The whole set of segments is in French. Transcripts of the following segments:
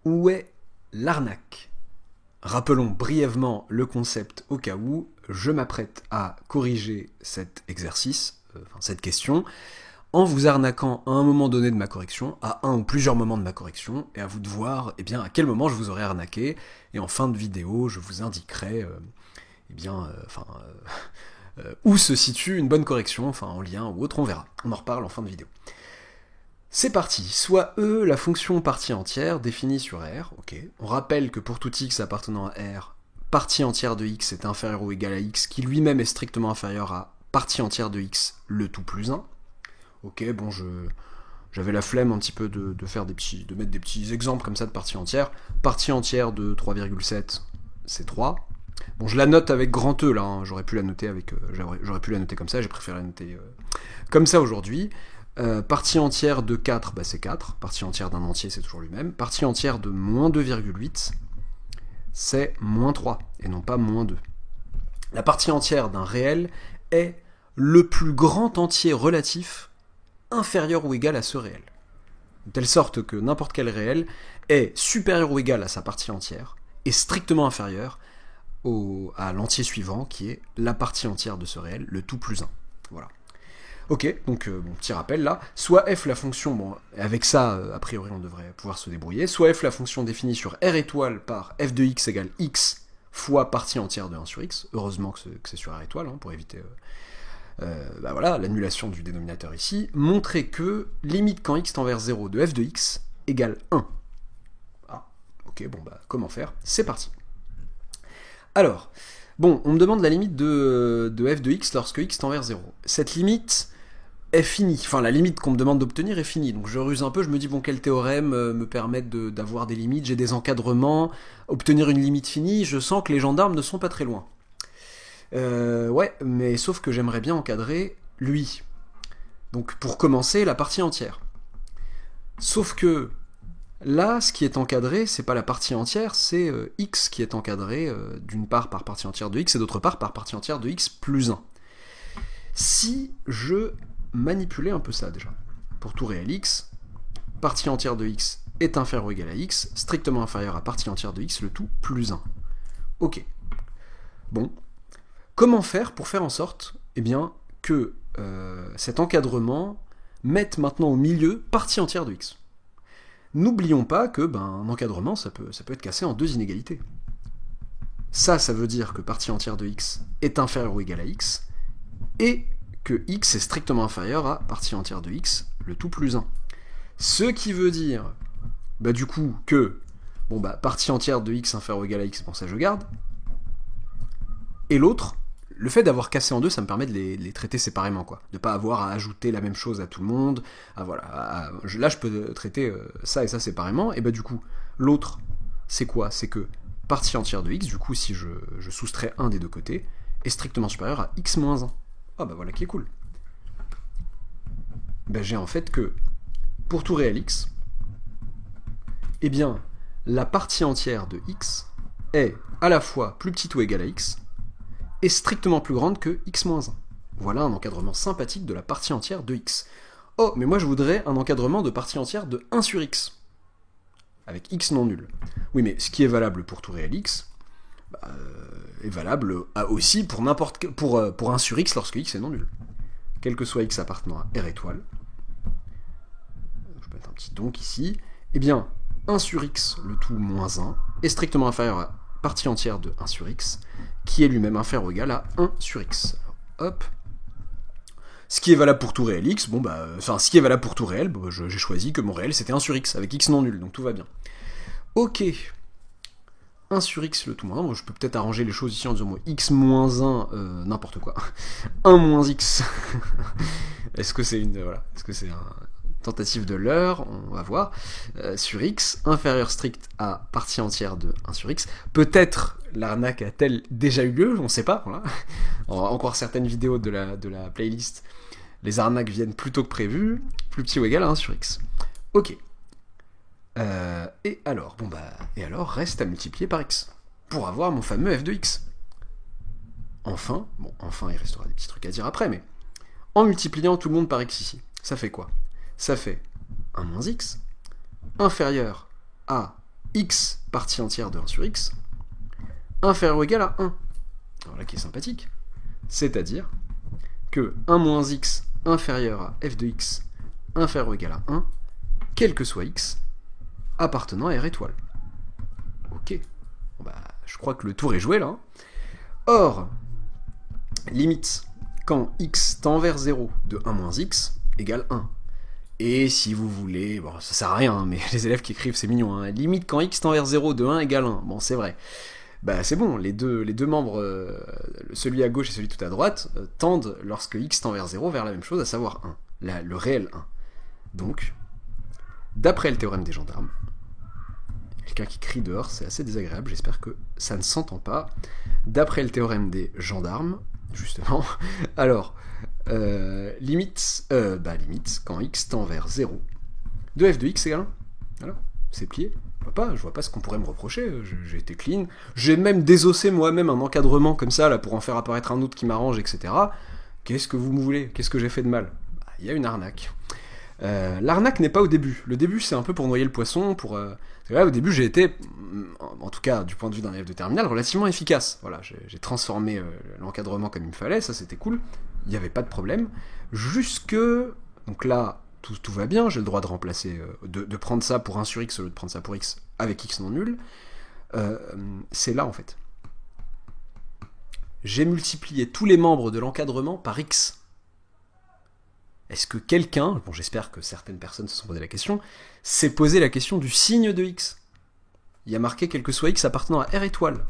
Où est l'arnaque? Rappelons brièvement le concept au cas où je m'apprête à corriger cet exercice, cette question, en vous arnaquant à un moment donné de ma correction, à un ou plusieurs moments de ma correction, et à vous de voir à quel moment je vous aurai arnaqué, et en fin de vidéo, je vous indiquerai où se situe une bonne correction, en lien ou autre, on verra. On en reparle en fin de vidéo. C'est parti, soit E, la fonction partie entière définie sur R, ok. On rappelle que pour tout x appartenant à R, partie entière de x est inférieure ou égale à x, qui lui-même est strictement inférieur à partie entière de x, le tout plus 1. Ok, bon, j'avais la flemme un petit peu de mettre des petits exemples comme ça de partie entière. Partie entière de 3,7, c'est 3. Bon, je la note avec grand E là, hein. J'aurais pu la noter comme ça, j'ai préféré la noter comme ça aujourd'hui. Partie entière de 4, c'est 4. Partie entière d'un entier, c'est toujours lui-même. Partie entière de moins 2,8, c'est moins 3, et non pas moins 2. La partie entière d'un réel est le plus grand entier relatif inférieur ou égal à ce réel. De telle sorte que n'importe quel réel est supérieur ou égal à sa partie entière, et strictement inférieur à l'entier suivant, qui est la partie entière de ce réel, le tout plus 1. Voilà. Ok, donc petit rappel là, soit f la fonction, bon, avec ça, a priori on devrait pouvoir se débrouiller, soit f la fonction définie sur r étoile par f de x égale x fois partie entière de 1 sur x, heureusement que c'est sur r étoile, hein, pour éviter l'annulation du dénominateur ici, montrer que limite quand x tend vers 0 de f de x égale 1. Ah, ok, comment faire? C'est parti. Alors, bon, on me demande la limite de f de x lorsque x tend vers 0. Cette limite est finie, la limite qu'on me demande d'obtenir est finie, donc je ruse un peu, je me dis, quel théorème me permettent d'avoir des limites, j'ai des encadrements, obtenir une limite finie, je sens que les gendarmes ne sont pas très loin. Ouais, mais sauf que j'aimerais bien encadrer lui. Donc pour commencer, la partie entière. Sauf que là, ce qui est encadré, c'est pas la partie entière, c'est x qui est encadré d'une part par partie entière de x et d'autre part par partie entière de x plus 1. Si je manipulais un peu ça déjà, pour tout réel x, partie entière de x est inférieure ou égale à x, strictement inférieure à partie entière de x, le tout plus 1. Ok. Bon. Comment faire pour faire en sorte que cet encadrement mette maintenant au milieu partie entière de x? N'oublions pas que un encadrement, ça peut être cassé en deux inégalités. Ça veut dire que partie entière de x est inférieure ou égale à x, et que x est strictement inférieur à partie entière de x, le tout plus 1. Ce qui veut dire, du coup, que partie entière de x inférieure ou égale à x, ça je garde, et l'autre, le fait d'avoir cassé en deux, ça me permet de les traiter séparément, quoi. De pas avoir à ajouter la même chose à tout le monde. Là, je peux traiter ça et ça séparément. Et du coup, l'autre, c'est quoi? C'est que partie entière de x, du coup, si je soustrais un des deux côtés, est strictement supérieur à x moins 1. Ah voilà qui est cool. J'ai en fait que, pour tout réel x, la partie entière de x est à la fois plus petite ou égale à x, est strictement plus grande que x-1. Voilà un encadrement sympathique de la partie entière de x. Oh, mais moi je voudrais un encadrement de partie entière de 1 sur x, avec x non nul. Oui, mais ce qui est valable pour tout réel x est valable aussi pour 1 sur x lorsque x est non nul. Quel que soit x appartenant à r étoile, je peux mettre un petit donc ici, 1 sur x, le tout moins 1, est strictement inférieur à partie entière de 1 sur x, qui est lui-même inférieur ou égal à 1 sur x. Alors, hop. Ce qui est valable pour tout réel x, ce qui est valable pour tout réel, j'ai choisi que mon réel c'était 1 sur x, avec x non nul, donc tout va bien. Ok. 1 sur x, le tout moins 1, je peux peut-être arranger les choses ici en disant x moins 1, n'importe quoi. 1 moins x. Est-ce que c'est tentative de l'heure, on va voir, sur x, inférieur strict à partie entière de 1 sur x. Peut-être l'arnaque a-t-elle déjà eu lieu, on ne sait pas. Voilà. Encore certaines vidéos de la playlist, les arnaques viennent plus tôt que prévu, plus petit ou égal à 1 sur x. Ok. Et alors, reste à multiplier par x, pour avoir mon fameux f de x. Enfin, il restera des petits trucs à dire après, mais en multipliant tout le monde par x ici, ça fait quoi? Ça fait 1 moins x, inférieur à x partie entière de 1 sur x inférieur ou égal à 1. Alors là qui est sympathique. C'est-à-dire que 1 moins x inférieur à f de x inférieur ou égal à 1, quel que soit x, appartenant à R étoile. Ok. Bon bah, je crois que le tour est joué là. Or, limite quand x tend vers 0 de 1 moins x égale 1. Et si vous voulez, bon ça sert à rien, mais les élèves qui écrivent c'est mignon, hein, limite quand x tend vers 0 de 1 égale 1. Bon c'est vrai. Bah c'est bon, les deux membres, celui à gauche et celui tout à droite, tendent lorsque x tend vers 0 vers la même chose, à savoir 1, le réel 1. Donc, d'après le théorème des gendarmes, quelqu'un qui crie dehors, c'est assez désagréable, j'espère que ça ne s'entend pas. D'après le théorème des gendarmes, justement, alors, limite, quand x tend vers 0, de f de x égale 1. Voilà, c'est plié. Je vois pas ce qu'on pourrait me reprocher, j'ai été clean. J'ai même désossé moi-même un encadrement comme ça, là, pour en faire apparaître un autre qui m'arrange, etc. Qu'est-ce que vous me voulez? Qu'est-ce que j'ai fait de mal? Il y a une arnaque. L'arnaque n'est pas au début. Le début, c'est un peu pour noyer le poisson, Là, au début, j'ai été, en tout cas du point de vue d'un élève de terminale, relativement efficace. Voilà, j'ai transformé l'encadrement comme il me fallait, ça c'était cool. Il n'y avait pas de problème. Donc là, tout va bien, j'ai le droit de remplacer, de prendre ça pour 1 sur x au lieu de prendre ça pour x avec x non nul. C'est là, en fait. J'ai multiplié tous les membres de l'encadrement par x. Est-ce que quelqu'un, bon j'espère que certaines personnes se sont posé la question, s'est posé la question du signe de x? Il y a marqué quel que soit x appartenant à R étoile.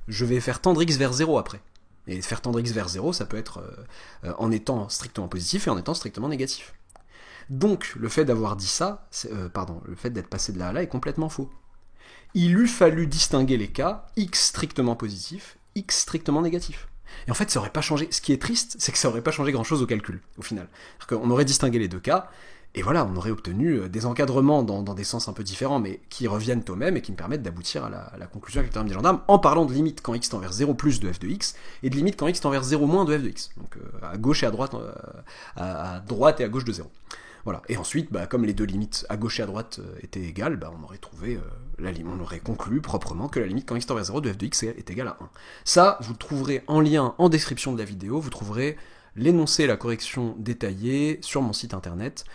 Je vais faire tendre x vers 0 après. Et faire tendre x vers 0, ça peut être en étant strictement positif et en étant strictement négatif. Donc, le fait d'avoir dit ça, le fait d'être passé de là à là est complètement faux. Il eût fallu distinguer les cas, x strictement positif, x strictement négatif. Et en fait, ça aurait pas changé. Ce qui est triste, c'est que ça aurait pas changé grand-chose au calcul, au final. On aurait distingué les deux cas, et voilà, on aurait obtenu des encadrements dans des sens un peu différents, mais qui reviennent au même et qui me permettent d'aboutir à la conclusion avec le théorème des gendarmes, en parlant de limite quand x tend vers 0 plus de f de x, et de limite quand x tend vers 0 moins de f de x. Donc à gauche et à droite, à droite et à gauche de 0. Voilà. Et ensuite, comme les deux limites à gauche et à droite étaient égales, on aurait trouvé on aurait conclu proprement que la limite quand x tend vers 0 de f de x est égale à 1. Ça, vous le trouverez en lien en description de la vidéo, vous trouverez l'énoncé et la correction détaillée sur mon site internet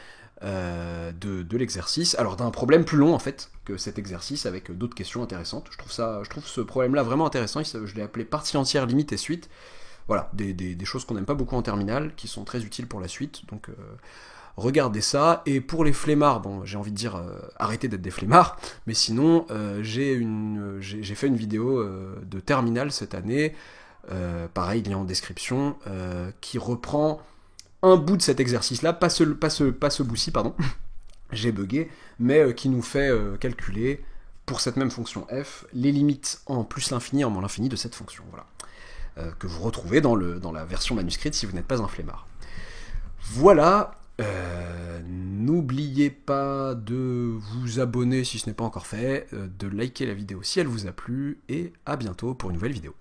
de l'exercice. Alors d'un problème plus long en fait que cet exercice avec d'autres questions intéressantes. Je trouve ce problème-là vraiment intéressant, je l'ai appelé partie entière, limite et suite. Voilà, des choses qu'on n'aime pas beaucoup en terminale, qui sont très utiles pour la suite, donc regardez ça. Et pour les flemmards, bon, j'ai envie de dire arrêtez d'être des flemmards, mais sinon j'ai fait une vidéo de terminale cette année, pareil, lien en description, qui reprend un bout de cet exercice-là, pas ce bout-ci, pardon, j'ai bugué, mais qui nous fait calculer, pour cette même fonction f, les limites en plus l'infini, en moins l'infini de cette fonction, voilà, que vous retrouvez dans la version manuscrite si vous n'êtes pas un flemmard. Voilà, n'oubliez pas de vous abonner si ce n'est pas encore fait, de liker la vidéo si elle vous a plu, et à bientôt pour une nouvelle vidéo.